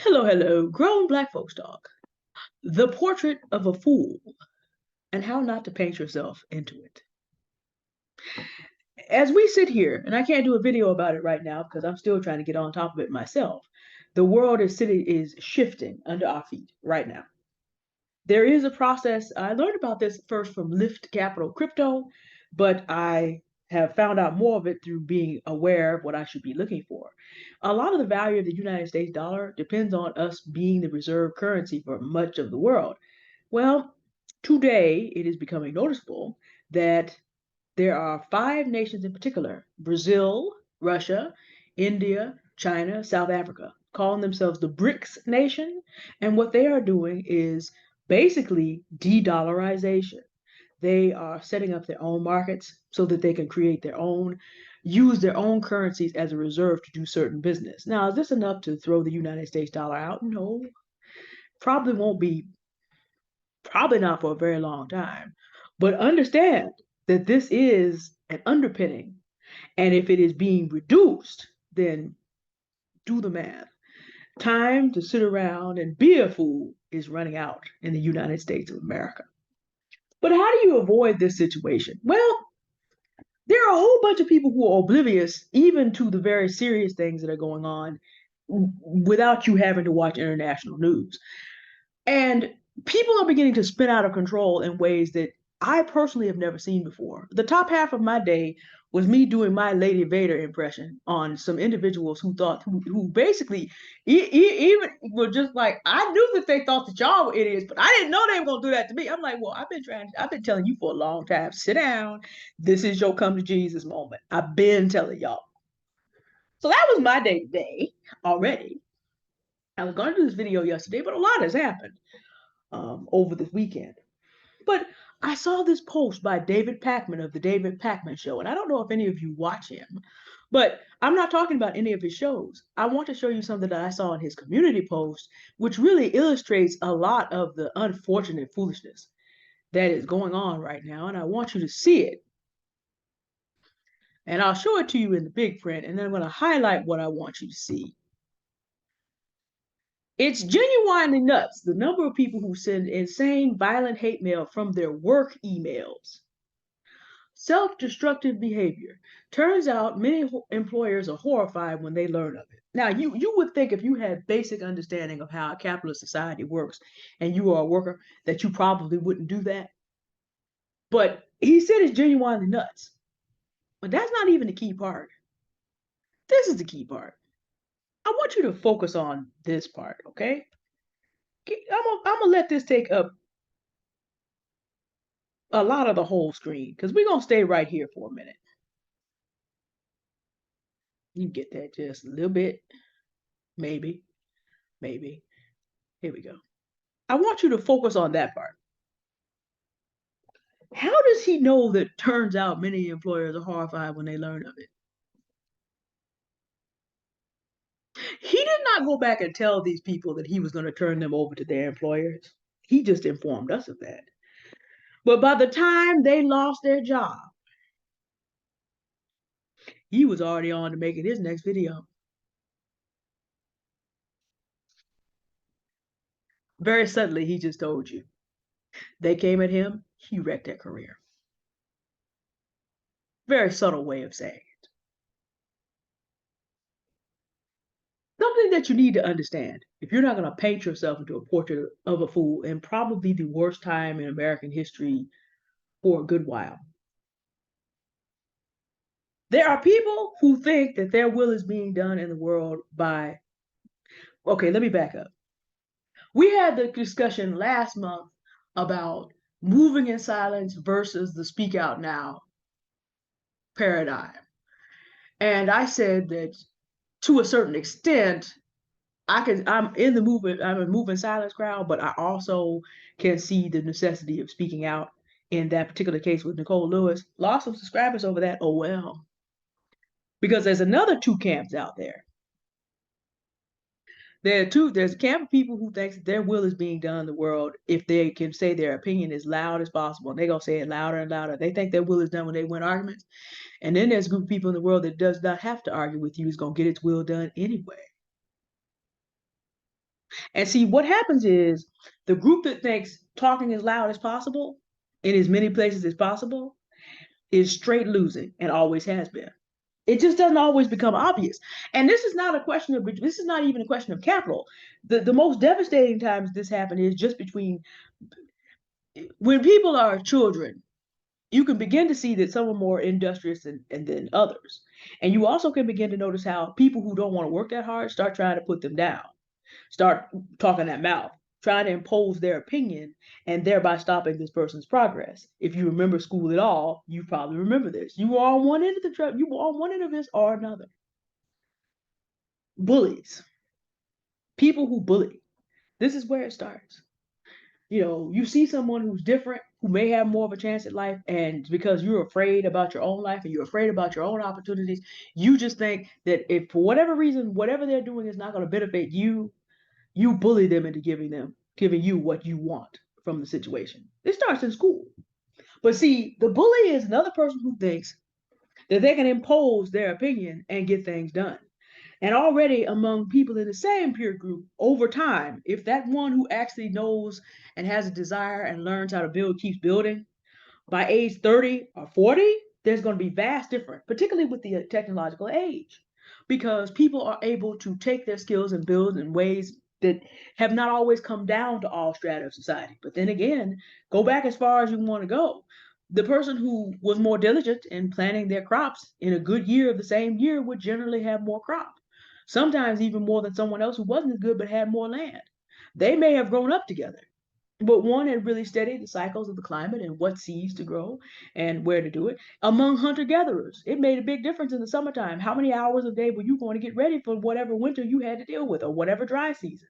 Hello, hello, grown black folks talk. The portrait of a fool and how not to paint yourself into it. As we sit here, and I can't do a video about it right now because I'm still trying to get on top of it myself. The world is shifting under our feet right now. There is a process. I learned about this first from Lift Capital Crypto, but I have found out more of it through being aware of what I should be looking for. A lot of the value of the United States dollar depends on us being the reserve currency for much of the world. Well, today it is becoming noticeable that there are five nations in particular: Brazil, Russia, India, China, South Africa, calling themselves the BRICS nation. And what they are doing is basically de dollarization. They are setting up their own markets so that they can create their own, use their own currencies as a reserve to do certain business. Now, is this enough to throw the United States dollar out? No, probably won't be, probably not for a very long time. But understand that this is an underpinning. And if it is being reduced, then do the math. Time to sit around and be a fool is running out in the United States of America. But how do you avoid this situation? Well, there are a whole bunch of people who are oblivious even to the very serious things that are going on without you having to watch international news. And people are beginning to spin out of control in ways that I personally have never seen before. The top half of my day was me doing my Lady Vader impression on some individuals who basically even were just like, I knew that they thought that y'all were idiots, but I didn't know they were gonna do that to me. I'm like, well, I've been telling you for a long time, sit down. This is your come to Jesus moment. I've been telling y'all. So that was my day today already. I was going to do this video yesterday, but a lot has happened over this weekend. But I saw this post by David Pakman of the David Pakman Show, and I don't know if any of you watch him, but I'm not talking about any of his shows. I want to show you something that I saw in his community post, which really illustrates a lot of the unfortunate foolishness that is going on right now, and I want you to see it. And I'll show it to you in the big print, and then I'm going to highlight what I want you to see. It's genuinely nuts the number of people who send insane, violent hate mail from their work emails. Self-destructive behavior. Turns out many employers are horrified when they learn of it. Now, you would think if you had basic understanding of how a capitalist society works and you are a worker, that you probably wouldn't do that. But he said it's genuinely nuts. But that's not even the key part. This is the key part. I want you to focus on this part, okay? I'm gonna let this take up a lot of the whole screen because we're gonna stay right here for a minute. You get that just a little bit, maybe, maybe. Here we go. I want you to focus on that part. How does he know that turns out many employers are horrified when they learn of it? He did not go back and tell these people that he was going to turn them over to their employers. He just informed us of that. But by the time they lost their job, he was already on to making his next video. Very subtly, he just told you. They came at him, he wrecked their career. Very subtle way of saying it. Something that you need to understand if you're not going to paint yourself into a portrait of a fool in probably the worst time in American history for a good while. There are people who think that their will is being done in the world by, okay, let me back up. We had the discussion last month about moving in silence versus the speak out now paradigm. And I said that to a certain extent, I'm in the movement, I'm a moving silence crowd, but I also can see the necessity of speaking out in that particular case with Nicole Lewis. Lost some subscribers over that. Oh well. Because there's another two camps out there. There's a camp of people who thinks that their will is being done in the world if they can say their opinion as loud as possible. And they're gonna say it louder and louder. They think their will is done when they win arguments. And then there's a group of people in the world that does not have to argue with you, is gonna get its will done anyway. And see, what happens is the group that thinks talking as loud as possible in as many places as possible is straight losing and always has been. It just doesn't always become obvious. And this is not a question of, this is not even a question of capital. The most devastating times this happened is just between, when people are children, you can begin to see that some are more industrious than others. And you also can begin to notice how people who don't want to work that hard start trying to put them down, start talking that mouth, trying to impose their opinion, and thereby stopping this person's progress. If you remember school at all, you probably remember this. You were on one end of the truck, you were on one end of this or another. Bullies, people who bully. This is where it starts. You see someone who's different, who may have more of a chance at life, and because you're afraid about your own life and you're afraid about your own opportunities, you just think that if for whatever reason, whatever they're doing is not going to benefit you, you bully them into giving you what you want from the situation. It starts in school. But see, the bully is another person who thinks that they can impose their opinion and get things done. And already among people in the same peer group, over time, if that one who actually knows and has a desire and learns how to build keeps building, by age 30 or 40, there's going to be vast difference, particularly with the technological age, because people are able to take their skills and build in ways that have not always come down to all strata of society. But then again, go back as far as you want to go. The person who was more diligent in planting their crops in a good year of the same year would generally have more crop, sometimes even more than someone else who wasn't as good but had more land. They may have grown up together, but one had really studied the cycles of the climate and what seeds to grow and where to do it. Among hunter gatherers, it made a big difference in the summertime. How many hours a day were you going to get ready for whatever winter you had to deal with or whatever dry season?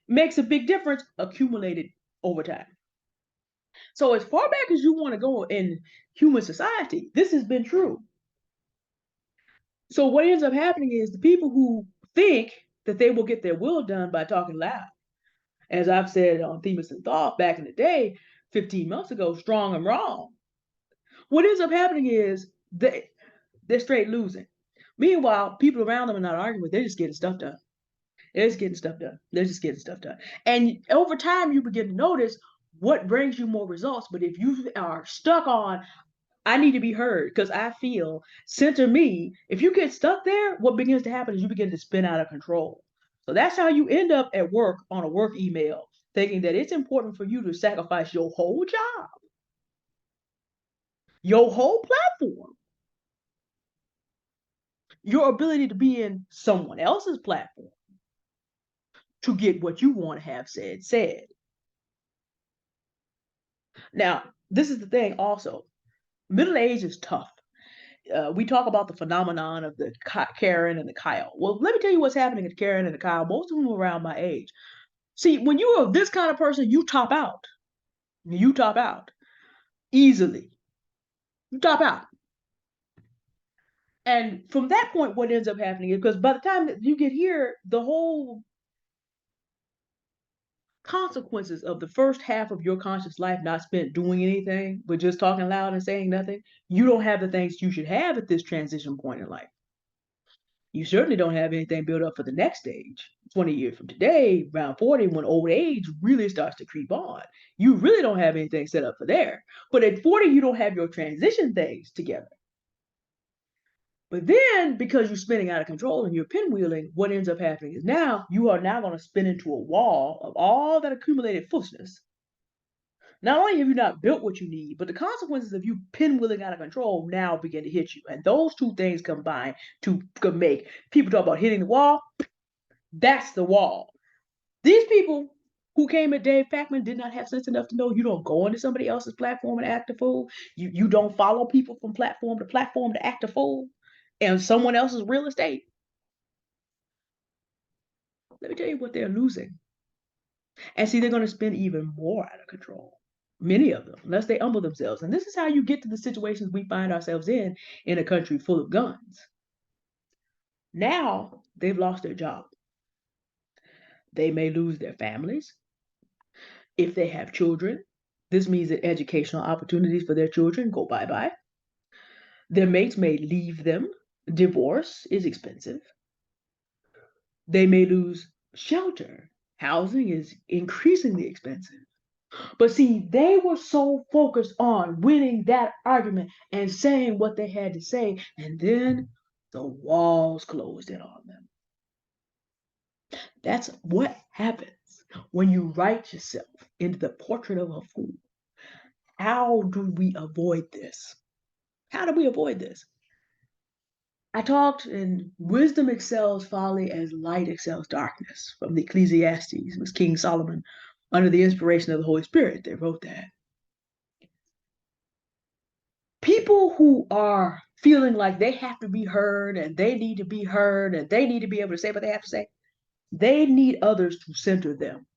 Makes a big difference accumulated over time. So, as far back as you want to go in human society, this has been true. So, what ends up happening is the people who think that they will get their will done by talking loud, as I've said on Themis and Thought back in the day, 15 months ago, strong and wrong. What ends up happening is they're straight losing. Meanwhile, people around them are not arguing with, they're just getting stuff done. They're just getting stuff done. They're just getting stuff done. And over time, you begin to notice what brings you more results. But if you are stuck on, I need to be heard because I feel, center me, if you get stuck there, what begins to happen is you begin to spin out of control. So that's how you end up at work on a work email, thinking that it's important for you to sacrifice your whole job, your whole platform, your ability to be in someone else's platform to get what you want to have said. Now, this is the thing also. Middle age is tough. We talk about the phenomenon of the Karen and the Kyle. Well, let me tell you what's happening to Karen and the Kyle. Most of them are around my age. See, when you are this kind of person, you top out. You top out easily. You top out. And from that point, what ends up happening is because by the time that you get here, the whole consequences of the first half of your conscious life not spent doing anything, but just talking loud and saying nothing, you don't have the things you should have at this transition point in life. You certainly don't have anything built up for the next stage. 20 years from today, around 40, when old age really starts to creep on, you really don't have anything set up for there. But at 40, you don't have your transition things together. But then, because you're spinning out of control and you're pinwheeling, what ends up happening is now you are now going to spin into a wall of all that accumulated foolishness. Not only have you not built what you need, but the consequences of you pinwheeling out of control now begin to hit you. And those two things combine to make people talk about hitting the wall. That's the wall. These people who came at Dave Pakman did not have sense enough to know you don't go into somebody else's platform and act a fool. You don't follow people from platform to act a fool and someone else's real estate. Let me tell you what they're losing. And see, they're going to spin even more out of control. Many of them, unless they humble themselves. And this is how you get to the situations we find ourselves in a country full of guns. Now they've lost their job. They may lose their families. If they have children, this means that educational opportunities for their children go bye-bye. Their mates may leave them. Divorce is expensive. They may lose shelter. Housing is increasingly expensive. But see, they were so focused on winning that argument and saying what they had to say, and then the walls closed in on them. That's what happens when you write yourself into the portrait of a fool. How do we avoid this? How do we avoid this? I talked in wisdom excels folly as light excels darkness from the Ecclesiastes. It was King Solomon under the inspiration of the Holy Spirit. They wrote that. People who are feeling like they have to be heard and they need to be heard and they need to be able to say what they have to say, they need others to center them.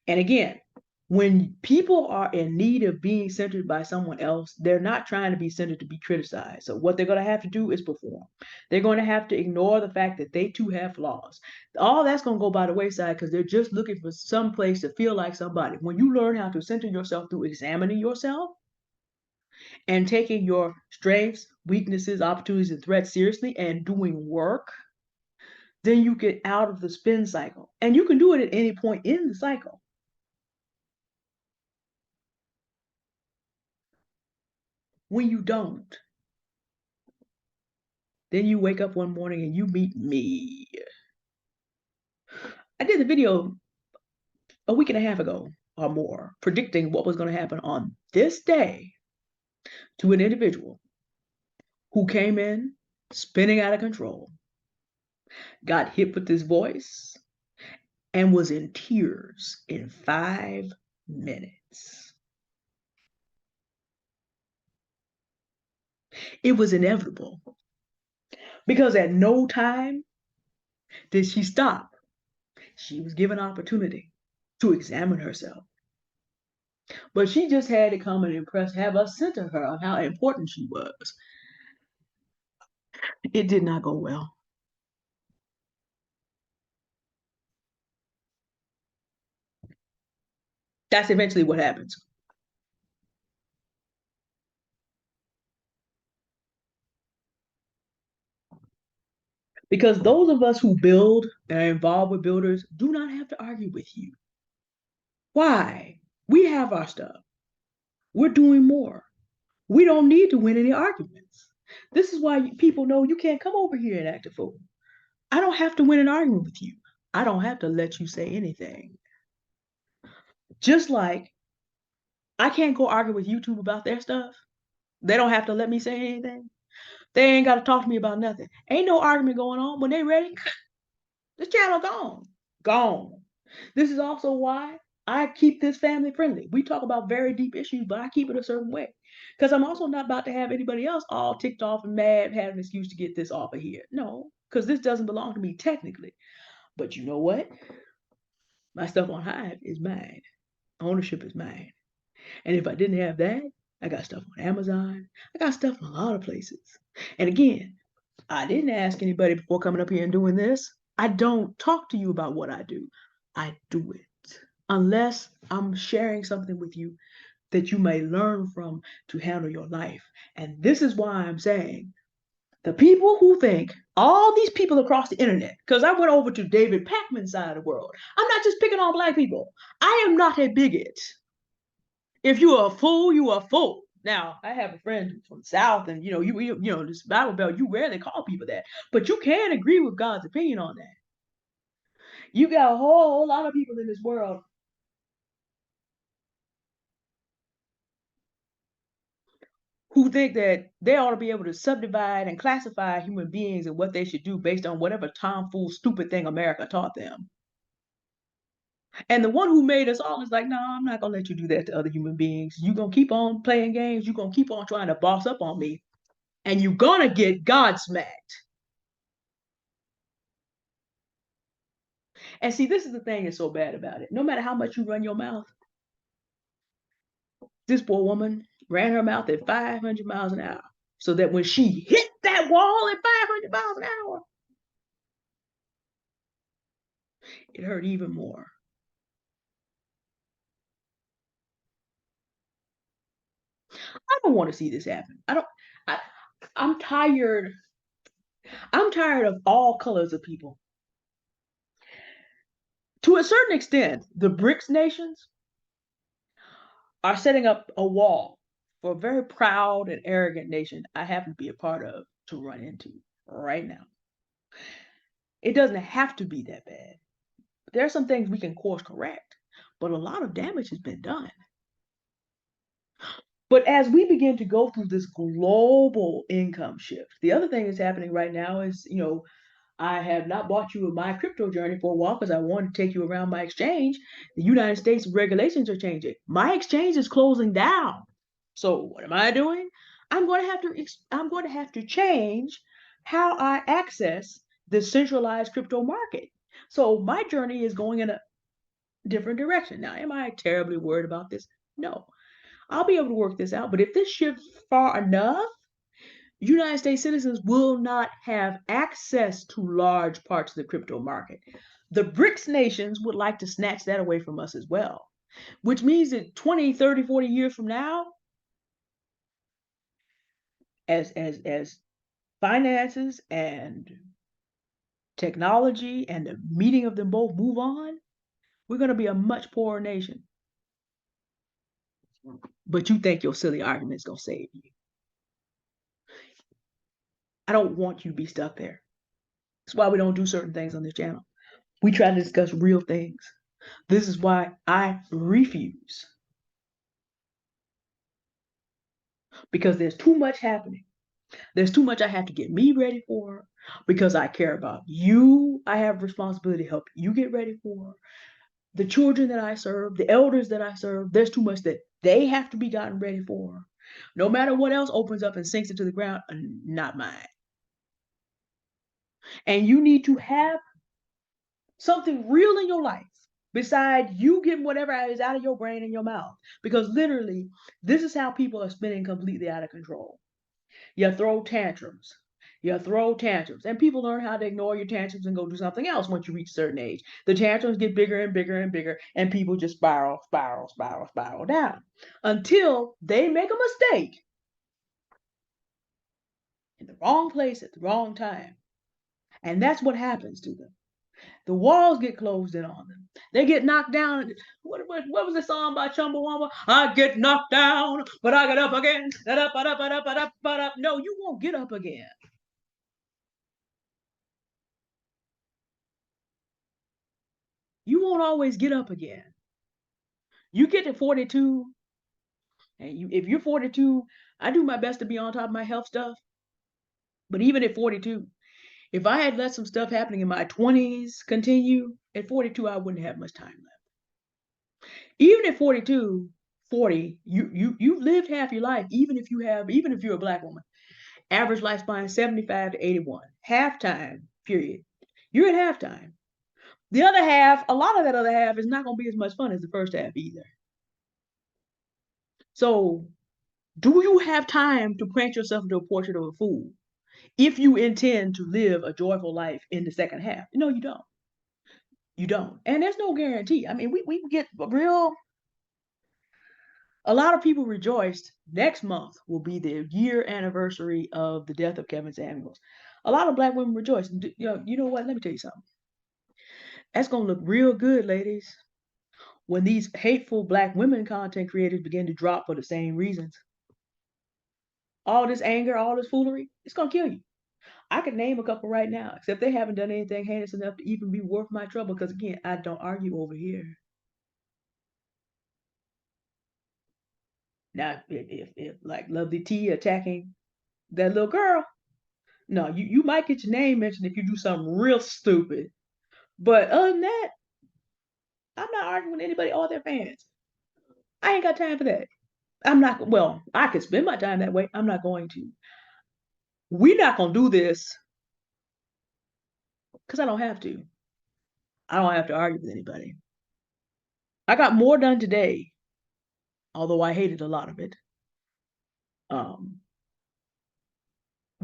And again, when people are in need of being centered by someone else, they're not trying to be centered to be criticized. So what they're going to have to do is perform. They're going to have to ignore the fact that they too have flaws. All that's going to go by the wayside because they're just looking for some place to feel like somebody. When you learn how to center yourself through examining yourself and taking your strengths, weaknesses, opportunities, and threats seriously and doing work, then you get out of the spin cycle. And you can do it at any point in the cycle. When you don't, then you wake up one morning and you meet me. I did a video a week and a half ago or more predicting what was going to happen on this day to an individual who came in spinning out of control, got hit with his voice, and was in tears in 5 minutes. It was inevitable because at no time did she stop. She was given opportunity to examine herself. But she just had to come and impress, have us center her on how important she was. It did not go well. That's eventually what happens. Because those of us who build and are involved with builders do not have to argue with you. Why? We have our stuff. We're doing more. We don't need to win any arguments. This is why people know you can't come over here and act a fool. I don't have to win an argument with you. I don't have to let you say anything. Just like I can't go argue with YouTube about their stuff. They don't have to let me say anything. They ain't got to talk to me about nothing. Ain't no argument going on. When they ready, this channel gone. Gone. This is also why I keep this family friendly. We talk about very deep issues, but I keep it a certain way. Because I'm also not about to have anybody else all ticked off and mad, have an excuse to get this off of here. No, because this doesn't belong to me technically. But you know what? My stuff on Hive is mine. Ownership is mine. And if I didn't have that, I got stuff on Amazon. I got stuff in a lot of places. And again, I didn't ask anybody before coming up here and doing this. I don't talk to you about what I do. I do it. Unless I'm sharing something with you that you may learn from to handle your life. And this is why I'm saying the people who think all these people across the internet, because I went over to David Pakman's side of the world. I'm not just picking on black people. I am not a bigot. If you are a fool, you are a fool. Now, I have a friend from the South, and this Bible Belt, you rarely call people that, but you can agree with God's opinion on that. You got a whole lot of people in this world who think that they ought to be able to subdivide and classify human beings and what they should do based on whatever tomfool stupid thing America taught them. And the one who made us all is like, no, I'm not gonna let you do that to other human beings. You're gonna keep on playing games, you're gonna keep on trying to boss up on me, and you're gonna get God smacked. And see, this is the thing that's so bad about it. No matter how much you run your mouth, this poor woman ran her mouth at 500 miles an hour. So that when she hit that wall at 500 miles an hour, it hurt even more. I don't want to see this happen. I don't, I, I'm tired. I'm tired of all colors of people To a certain extent, the BRICS nations are setting up a wall for a very proud and arrogant nation I happen to be a part of to run into right now. It doesn't have to be that bad. There are some things we can course correct, but a lot of damage has been done. But as we begin to go through this global income shift, the other thing that's happening right now is, I have not bought you my crypto journey for a while because I wanted to take you around my exchange. The United States regulations are changing. My exchange is closing down. So what am I doing? I'm going to have to change how I access the centralized crypto market. So my journey is going in a different direction. Now, am I terribly worried about this? No. I'll be able to work this out. But if this shifts far enough, United States citizens will not have access to large parts of the crypto market. The BRICS nations would like to snatch that away from us as well, which means that 20, 30, 40 years from now, as finances and technology and the meeting of them both move on, we're going to be a much poorer nation. But you think your silly argument is going to save you. I don't want you to be stuck there. That's why we don't do certain things on this channel. We try to discuss real things. This is why I refuse. Because there's too much happening. There's too much I have to get me ready for because I care about you. I have responsibility to help you get ready for the children that I serve, the elders that I serve. There's too much that they have to be gotten ready for. No matter what else opens up and sinks into the ground, not mine. And you need to have something real in your life beside you getting whatever is out of your brain and your mouth. Because literally, this is how people are spinning completely out of control. You throw tantrums. You throw tantrums. And people learn how to ignore your tantrums and go do something else once you reach a certain age. The tantrums get bigger and bigger and bigger, and people just spiral down until they make a mistake in the wrong place at the wrong time. And that's what happens to them. The walls get closed in on them. They get knocked down. What was the song by Chumbawamba? I get knocked down, but I get up again. No, you won't get up again. You won't always get up again. You get to 42, and if you're 42, I do my best to be on top of my health stuff. But even at 42, if I had let some stuff happening in my 20s continue, at 42, I wouldn't have much time left. Even at 42, 40, you've lived half your life, even if you're a black woman. Average lifespan 75 to 81. Halftime, period. You're at halftime. The other half, a lot of that other half is not going to be as much fun as the first half either. So, do you have time to paint yourself into a portrait of a fool if you intend to live a joyful life in the second half? No, you don't. You don't. And there's no guarantee. I mean, we get a lot of people rejoiced. Next month will be the year anniversary of the death of Kevin Samuels. A lot of black women rejoiced. You know what? Let me tell you something. That's going to look real good, ladies, when these hateful black women content creators begin to drop for the same reasons. All this anger, all this foolery, it's going to kill you. I could name a couple right now, except they haven't done anything heinous enough to even be worth my trouble. Because again, I don't argue over here. Now, if like Lovely T attacking that little girl, no, you might get your name mentioned if you do something real stupid. But other than that, I'm not arguing with anybody or their fans. I ain't got time for that. I'm not, well, I could spend my time that way. I'm not going to. We're not going to do this because I don't have to. I don't have to argue with anybody. I got more done today, although I hated a lot of it. Um,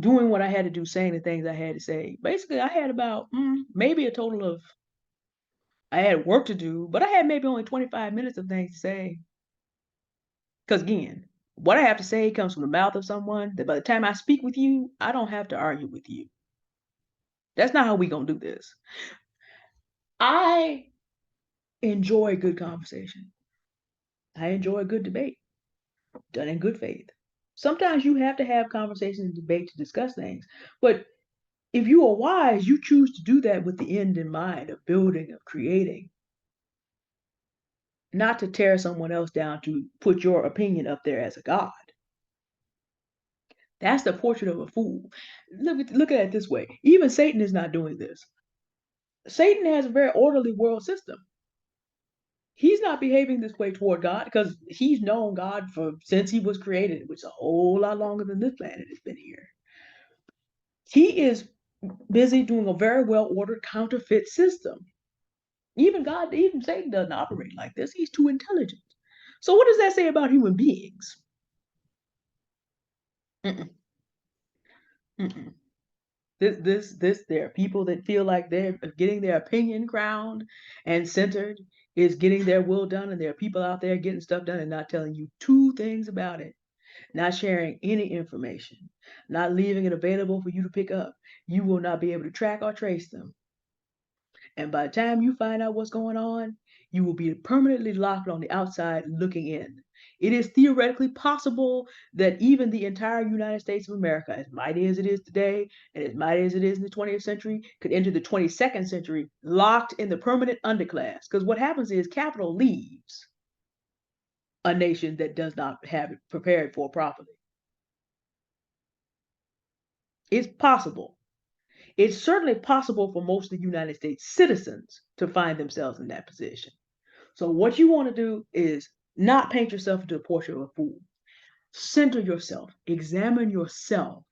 Doing what I had to do, saying the things I had to say. Basically, I had about maybe a total of, I had work to do, but I had maybe only 25 minutes of things to say. Because again, what I have to say comes from the mouth of someone that by the time I speak with you, I don't have to argue with you. That's not how we gonna do this. I enjoy good conversation. I enjoy a good debate done in good faith. Sometimes you have to have conversations and debate to discuss things, but if you are wise, you choose to do that with the end in mind of building, of creating, not to tear someone else down to put your opinion up there as a god. That's the portrait of a fool. Look at it this way. Even Satan is not doing this. Satan has a very orderly world system. He's not behaving this way toward God because he's known God for since he was created, which is a whole lot longer than this planet has been here. He is busy doing a very well ordered counterfeit system. Even Satan doesn't operate like this. He's too intelligent. So what does that say about human beings? Mm-mm, mm-mm. There are people that feel like they're getting their opinion crowned and centered is getting their will done, and there are people out there getting stuff done and not telling you two things about it, not sharing any information, not leaving it available for you to pick up. You will not be able to track or trace them. And by the time you find out what's going on, you will be permanently locked on the outside looking in. It is theoretically possible that even the entire United States of America, as mighty as it is today, and as mighty as it is in the 20th century, could enter the 22nd century locked in the permanent underclass. Because what happens is capital leaves a nation that does not have it prepared for properly. It's possible. It's certainly possible for most of the United States citizens to find themselves in that position. So what you want to do is not paint yourself into a portrait of a fool. Center yourself. Examine yourself.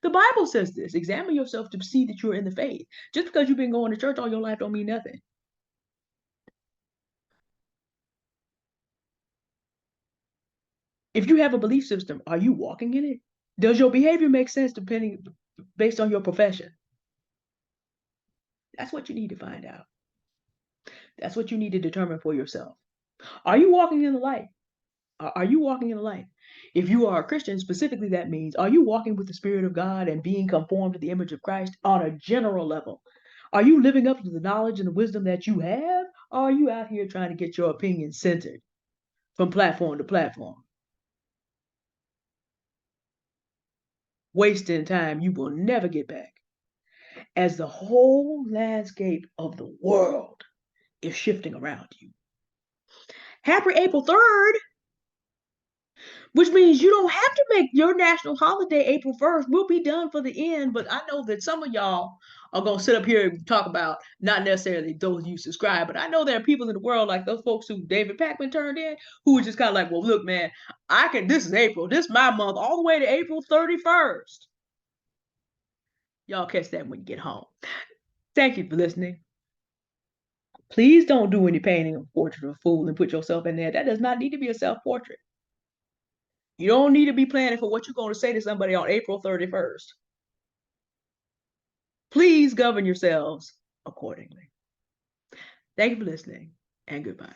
The Bible says this. Examine yourself to see that you're in the faith. Just because you've been going to church all your life don't mean nothing. If you have a belief system, are you walking in it? Does your behavior make sense based on your profession? That's what you need to find out. That's what you need to determine for yourself. Are you walking in the light? Are you walking in the light? If you are a Christian, specifically, that means are you walking with the Spirit of God and being conformed to the image of Christ on a general level? Are you living up to the knowledge and the wisdom that you have? Or are you out here trying to get your opinion centered from platform to platform? Wasting time you will never get back as the whole landscape of the world is shifting around you. Happy April 3rd! Which means you don't have to make your national holiday April 1st. We'll be done for the end, but I know that some of y'all are going to sit up here and talk about not necessarily those you subscribe, but I know there are people in the world like those folks who David Pakman turned in who are just kind of like, well, look, man, this is April. This is my month all the way to April 31st. Y'all catch that when you get home. Thank you for listening. Please don't do any painting of a portrait of a fool and put yourself in there. That does not need to be a self-portrait. You don't need to be planning for what you're going to say to somebody on April 31st. Please govern yourselves accordingly. Thank you for listening, and goodbye.